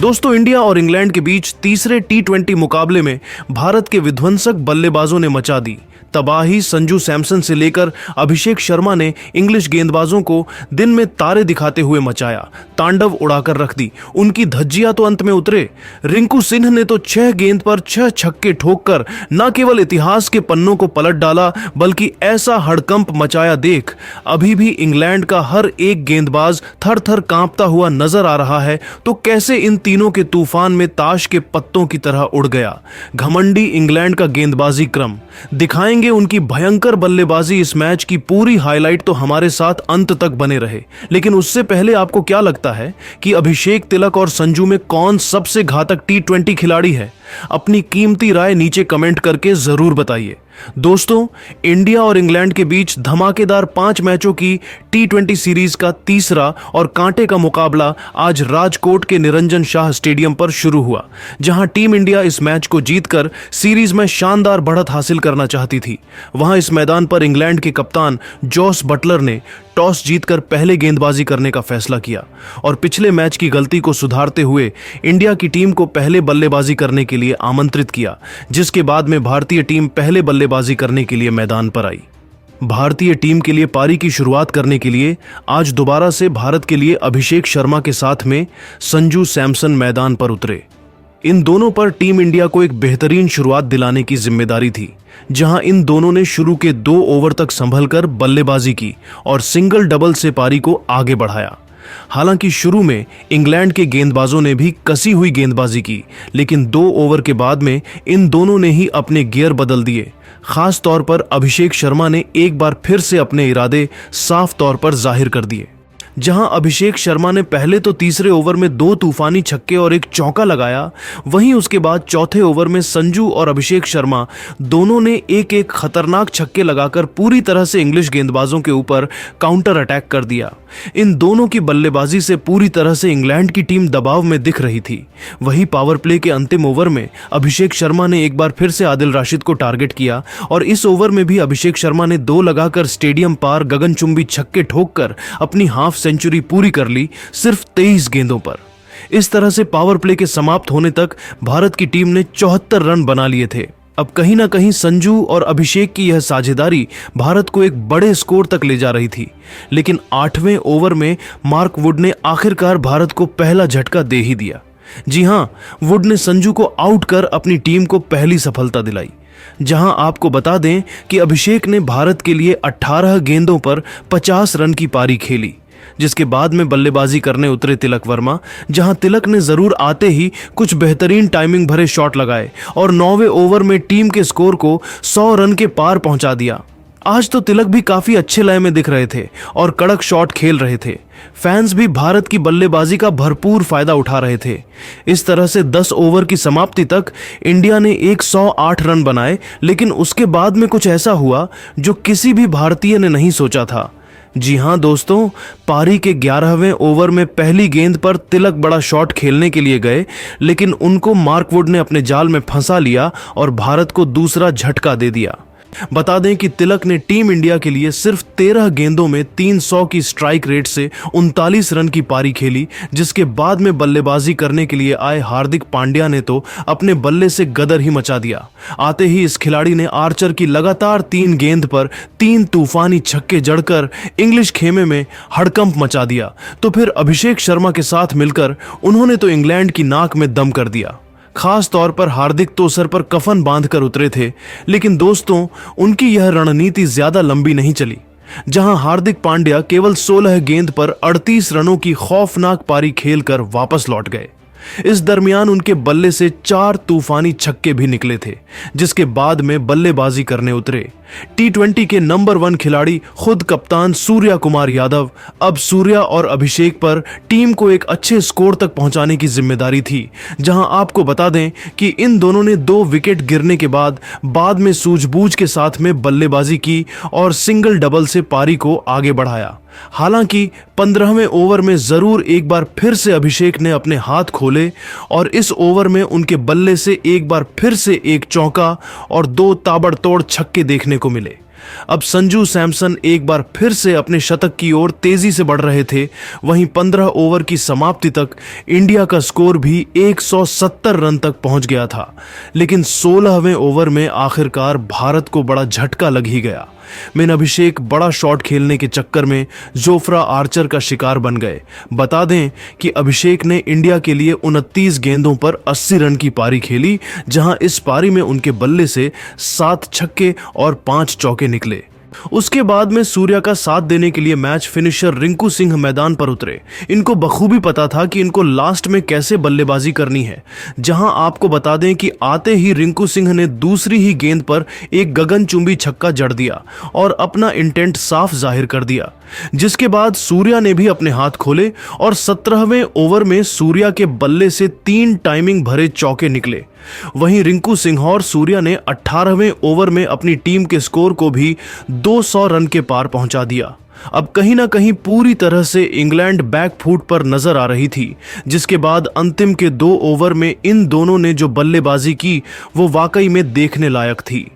दोस्तों, इंडिया और इंग्लैंड के बीच तीसरे टी20 मुकाबले में भारत के विध्वंसक बल्लेबाजों ने मचा दी तबाही। संजू सैमसन से लेकर अभिषेक शर्मा ने इंग्लिश गेंदबाजों को दिन में तारे दिखाते हुए मचाया, तांडव उड़ाकर रख दी। उनकी धज्जियां तो अंत में उतरे। रिंकू सिंह ने तो 6 गेंद पर 6 छक्के ठोककर न केवल इतिहास के पन्नों को पलट डाला, बल्कि ऐसा हड़कंप मचाया देख अभी भी इंग्लैंड का हर एक गेंदबाज थर थर कांपता हुआ नजर आ रहा है। तो कैसे इन तीनों के तूफान में ताश के पत्तों की तरह उड़ गया घमंडी इंग्लैंड का गेंदबाजी क्रम। दिखाएंगे उनकी भयंकर बल्लेबाजी। इस मैच की पूरी हाईलाइट तो हमारे साथ अंत तक बने रहे। लेकिन उससे पहले आपको क्या लगता है कि अभिषेक, तिलक और संजू में कौन सबसे घातक टी20 खिलाड़ी है? अपनी कीमती राय नीचे कमेंट करके जरूर बताइए। दोस्तों, इंडिया और इंग्लैंड के बीच धमाकेदार 5 मैचों की टी20 सीरीज का तीसरा और कांटे का मुकाबला आज राजकोट के निरंजन शाह स्टेडियम पर शुरू हुआ, जहां टीम इंडिया इस मैच को जीतकर सीरीज में शानदार बढ़त हासिल करना चाहती थी। वहां इस मैदान पर इंग्लैंड के कप्तान जॉस बटलर ने टॉस जीतकर पहले गेंदबाजी करने का फैसला किया और पिछले मैच की गलती को सुधारते हुए इंडिया की टीम को पहले बल्लेबाजी करने के लिए आमंत्रित किया, जिसके बाद में भारतीय टीम पहले बल्लेबाजी करने के लिए मैदान पर आई। भारतीय टीम के लिए पारी की शुरुआत करने के लिए आज दोबारा से भारत के लिए अभिषेक शर्मा के साथ में संजू सैमसन मैदान पर उतरे। इन दोनों पर टीम इंडिया को एक बेहतरीन शुरुआत दिलाने की जिम्मेदारी थी, जहां इन दोनों ने शुरू के 2 ओवर तक संभलकर बल्लेबाजी की और सिंगल डबल से पारी को आगे बढ़ाया। हालांकि शुरू में इंग्लैंड के गेंदबाजों ने भी कसी हुई गेंदबाजी की, लेकिन 2 ओवर के बाद में इन दोनों ने ही अपने गियर बदल दिए। खास तौर पर अभिषेक शर्मा ने एक बार फिर से अपने इरादे साफ तौर पर जाहिर कर दिए। जहां अभिषेक शर्मा ने पहले तो तीसरे ओवर में 2 तूफानी छक्के और 1 चौका लगाया, वहीं उसके बाद चौथे ओवर में संजू और अभिषेक शर्मा दोनों ने एक खतरनाक छक्के लगाकर पूरी तरह से इंग्लिश गेंदबाजों के ऊपर काउंटर अटैक कर दिया। इन दोनों की बल्लेबाजी से पूरी तरह से इंग्लैंड की टीम दबाव में दिख रही थी। वही पावर प्ले के अंतिम ओवर में अभिषेक शर्मा ने एक बार फिर से आदिल राशिद को टारगेट किया और इस ओवर में भी अभिषेक शर्मा ने 2 लगाकर स्टेडियम पार गगनचुंबी छक्के ठोककर अपनी हाफ सेंचुरी पूरी कर ली, सिर्फ 23 गेंदों पर। इस तरह से पावर प्ले के समाप्त होने तक भारत की टीम ने 74 रन बना लिए थे। अब कहीं ना कहीं संजू और अभिषेक की यह साझेदारी भारत को एक बड़े स्कोर तक ले जा रही थी, लेकिन 8वें ओवर में मार्क वुड ने आखिरकार भारत को पहला झटका दे ही दिया। जी हां, वुड ने संजू को आउट कर अपनी टीम को पहली सफलता दिलाई। जहां आपको बता दें कि अभिषेक ने भारत के लिए 18 गेंदों पर 50 रन की पारी खेली, जिसके बाद में बल्लेबाजी करने उतरे तिलक वर्मा। जहां तिलक ने जरूर आते ही कुछ बेहतरीन टाइमिंग भरे शॉट लगाए और 9वें ओवर में टीम के स्कोर को 100 रन के पार पहुंचा दिया। आज तो तिलक भी काफी अच्छे लय में दिख रहे थे और कड़क शॉट खेल रहे थे। फैंस भी भारत की बल्लेबाजी का भरपूर फायदा उठा रहे थे। इस तरह से 10 ओवर की समाप्ति तक इंडिया ने 108 रन बनाए, लेकिन उसके बाद में कुछ ऐसा हुआ जो किसी भी भारतीय ने नहीं सोचा था। जी हां दोस्तों, पारी के 11वें ओवर में पहली गेंद पर तिलक बड़ा शॉट खेलने के लिए गए, लेकिन उनको मार्क वुड ने अपने जाल में फंसा लिया और भारत को दूसरा झटका दे दिया। बता दें कि तिलक ने टीम इंडिया के लिए सिर्फ 13 गेंदों में 300 की स्ट्राइक रेट से 39 रन की पारी खेली, जिसके बाद में बल्लेबाजी करने के लिए आए हार्दिक पांड्या ने तो अपने बल्ले से गदर ही मचा दिया। आते ही इस खिलाड़ी ने आर्चर की लगातार 3 गेंद पर 3 तूफानी छक्के जड़कर इंग्लिश खेमे में हड़कंप मचा दिया। तो फिर अभिषेक शर्मा के साथ मिलकर उन्होंने तो इंग्लैंड की नाक में दम कर दिया। खास तौर पर हार्दिक तो सर पर कफन बांधकर उतरे थे, लेकिन दोस्तों उनकी यह रणनीति ज्यादा लंबी नहीं चली। जहां हार्दिक पांड्या केवल 16 गेंद पर 38 रनों की खौफनाक पारी खेलकर वापस लौट गए। इस दरमियान उनके बल्ले से 4 तूफानी छक्के भी निकले थे, जिसके बाद में बल्लेबाजी करने उतरे टी20 के नंबर 1 खिलाड़ी खुद कप्तान सूर्या कुमार यादव। अब सूर्या और अभिषेक पर टीम को एक अच्छे स्कोर तक पहुंचाने की जिम्मेदारी थी। जहां आपको बता दें कि इन दोनों ने 2 विकेट गिरने के बाद में सूझबूझ के साथ में बल्लेबाजी की और सिंगल डबल से पारी को आगे बढ़ाया। हालांकि 15वें ओवर में जरूर एक बार फिर से अभिषेक ने अपने हाथ खोले और इस ओवर में उनके बल्ले से एक बार फिर से 1 चौका और 2 ताबड़तोड़ छक्के देखने को मिले। अब संजू सैमसन एक बार फिर से अपने शतक की ओर तेजी से बढ़ रहे थे। वहीं 15 ओवर की समाप्ति तक इंडिया का स्कोर भी 170 रन तक पहुंच गया था। लेकिन 16वें ओवर में आखिरकार भारत को बड़ा झटका लग ही गया। मेन अभिषेक बड़ा शॉट खेलने के चक्कर में जोफ्रा आर्चर का शिकार बन गए। बता दें कि अभिषेक ने इंडिया के लिए 29 गेंदों पर 80 रन की पारी खेली, जहां इस पारी में उनके बल्ले से 7 छक्के और 5 चौके निकले। उसके बाद में सूर्या का साथ देने के लिए मैच फिनिशर रिंकू सिंह मैदान पर उतरे। इनको बखूबी पता था कि इनको लास्ट में कैसे बल्लेबाजी करनी है। जहां आपको बता दें कि आते ही रिंकू सिंह ने दूसरी ही गेंद पर एक गगनचुंबी छक्का जड़ दिया और अपना इंटेंट साफ जाहिर कर दिया, जिसके बाद सूर्या ने भी अपने हाथ खोले और 17वें ओवर में सूर्या के बल्ले से 3 टाइमिंग भरे चौके निकले। वहीं रिंकू सिंह और सूर्या ने 18वें ओवर में अपनी टीम के स्कोर को भी 200 रन के पार पहुंचा दिया। अब कहीं ना कहीं पूरी तरह से इंग्लैंड बैकफुट पर नजर आ रही थी, जिसके बाद अंतिम के 2 ओवर में इन दोनों ने जो बल्लेबाजी की वो वाकई में देखने लायक थी।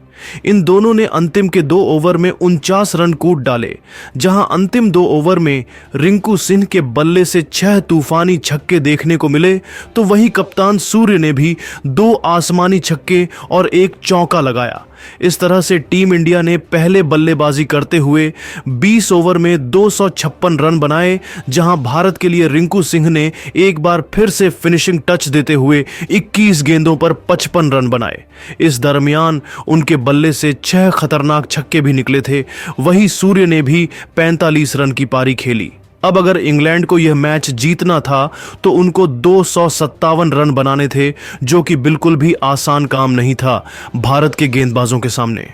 इन दोनों ने अंतिम के 2 ओवर में 49 रन कूट डाले। जहां अंतिम 2 ओवर में रिंकू सिंह के बल्ले से 6 तूफानी छक्के देखने को मिले, तो वहीं कप्तान सूर्य ने भी 2 आसमानी छक्के और 1 चौका लगाया। इस तरह से टीम इंडिया ने पहले बल्लेबाजी करते हुए 20 ओवर में 256 रन बनाए, जहां भारत के लिए रिंकू सिंह ने एक बार फिर से फिनिशिंग टच देते हुए 21 गेंदों पर 55 रन बनाए। इस दरमियान उनके बल्ले से 6 खतरनाक छक्के भी निकले थे। वहीं सूर्य ने भी 45 रन की पारी खेली। अब अगर इंग्लैंड को यह मैच जीतना था तो उनको 257 रन बनाने थे, जो कि बिल्कुल भी आसान काम नहीं था भारत के गेंदबाजों के सामने।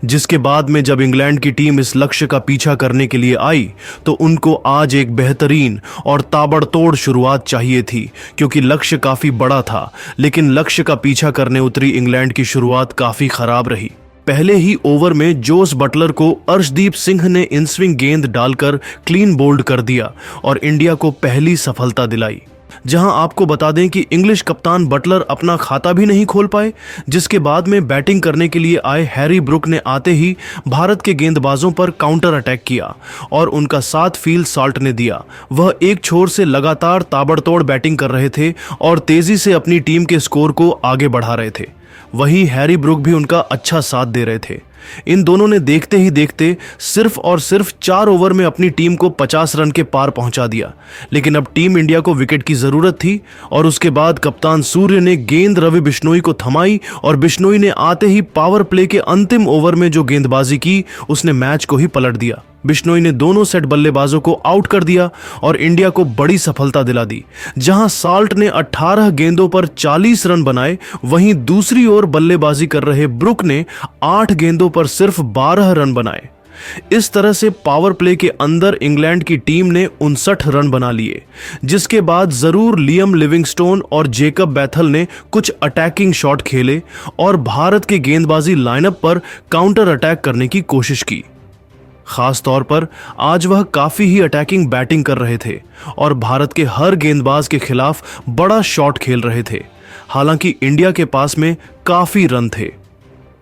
जिसके बाद में जब इंग्लैंड की टीम इस लक्ष्य का पीछा करने के लिए आई तो उनको आज एक बेहतरीन और ताबड़तोड़ शुरुआत चाहिए थी, क्योंकि लक्ष्य काफी बड़ा था। लेकिन लक्ष्य का पीछा करने उतरी इंग्लैंड की शुरुआत काफी खराब रही। पहले ही ओवर में जोस बटलर को अर्शदीप सिंह ने इन स्विंग गेंद डालकर क्लीन बोल्ड कर दिया और इंडिया को पहली सफलता दिलाई। जहां आपको बता दें कि इंग्लिश कप्तान बटलर अपना खाता भी नहीं खोल पाए, जिसके बाद में बैटिंग करने के लिए आए हैरी ब्रुक ने आते ही भारत के गेंदबाजों पर काउंटर अटैक किया और उनका साथ फील्ड सॉल्ट ने दिया। वह एक छोर से लगातार ताबड़तोड़ बैटिंग कर रहे थे और तेजी से अपनी टीम के स्कोर को आगे बढ़ा रहे थे। वहीं हैरी ब्रुक भी उनका अच्छा साथ दे रहे थे। इन दोनों ने देखते ही देखते सिर्फ और सिर्फ 4 ओवर में अपनी टीम को 50 रन के पार पहुंचा दिया। लेकिन अब टीम इंडिया को विकेट की जरूरत थी और उसके बाद कप्तान सूर्य ने गेंद रवि बिश्नोई को थमाई और बिश्नोई ने आते ही पावर प्ले के अंतिम ओवर में जो गेंदबाजी की उसने मैच को ही पलट दिया। बिश्नोई ने दोनों सेट बल्लेबाजों को आउट कर दिया और इंडिया को बड़ी सफलता दिला दी। जहां साल्ट ने 18 गेंदों पर 40 रन बनाए, वहीं दूसरी ओर बल्लेबाजी कर रहे ब्रुक ने 8 गेंदों पर सिर्फ 12 रन बनाए। इस तरह से पावर प्ले के अंदर इंग्लैंड की टीम ने 59 रन बना लिए, जिसके बाद जरूर लियम लिविंगस्टोन और जेकब बैथल ने कुछ अटैकिंग शॉट खेले और भारत के गेंदबाजी लाइनअप पर काउंटर अटैक करने की कोशिश की। खास तौर पर आज वह काफी ही अटैकिंग बैटिंग कर रहे थे और भारत के हर गेंदबाज के खिलाफ बड़ा शॉट खेल रहे थे। हालांकि इंडिया के पास में काफी रन थे।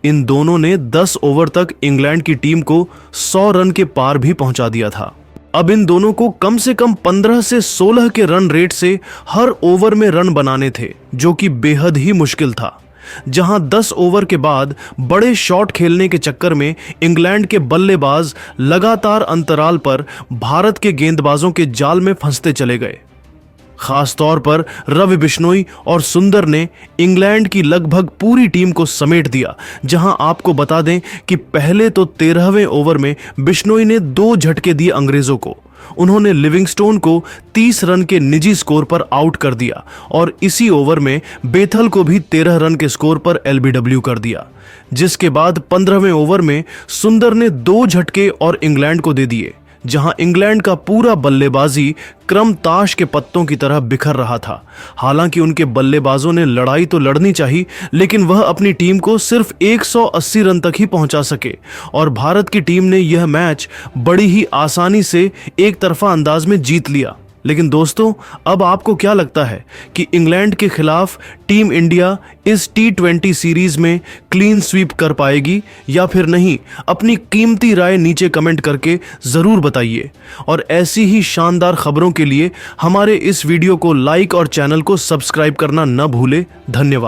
इन दोनों ने 10 ओवर तक इंग्लैंड की टीम को 100 रन के पार भी पहुंचा दिया था। अब इन दोनों को कम से कम 15 से 16 के रन रेट से हर ओवर में रन बनाने थे, जो कि बेहद ही मुश्किल था। जहां 10 ओवर के बाद बड़े शॉट खेलने के चक्कर में इंग्लैंड के बल्लेबाज लगातार अंतराल पर भारत के गेंदबाजों के जाल में फंसते चले गए। खास तौर पर रवि बिश्नोई और सुंदर ने इंग्लैंड की लगभग पूरी टीम को समेट दिया। जहां आपको बता दें कि पहले तो 13वें ओवर में बिश्नोई ने 2 झटके दिए अंग्रेजों को। उन्होंने लिविंगस्टोन को 30 रन के निजी स्कोर पर आउट कर दिया और इसी ओवर में बेथल को भी 13 रन के स्कोर पर एलबीडब्ल्यू कर दिया। जिसके बाद 15वें ओवर में सुंदर ने 2 झटके और इंग्लैंड को दे दिए, जहां इंग्लैंड का पूरा बल्लेबाजी क्रम ताश के पत्तों की तरह बिखर रहा था। हालांकि उनके बल्लेबाजों ने लड़ाई तो लड़नी चाहिए, लेकिन वह अपनी टीम को सिर्फ 180 रन तक ही पहुंचा सके और भारत की टीम ने यह मैच बड़ी ही आसानी से एक तरफा अंदाज में जीत लिया। लेकिन दोस्तों, अब आपको क्या लगता है कि इंग्लैंड के खिलाफ टीम इंडिया इस T20 सीरीज में क्लीन स्वीप कर पाएगी या फिर नहीं? अपनी कीमती राय नीचे कमेंट करके ज़रूर बताइए। और ऐसी ही शानदार खबरों के लिए हमारे इस वीडियो को लाइक और चैनल को सब्सक्राइब करना न भूले। धन्यवाद।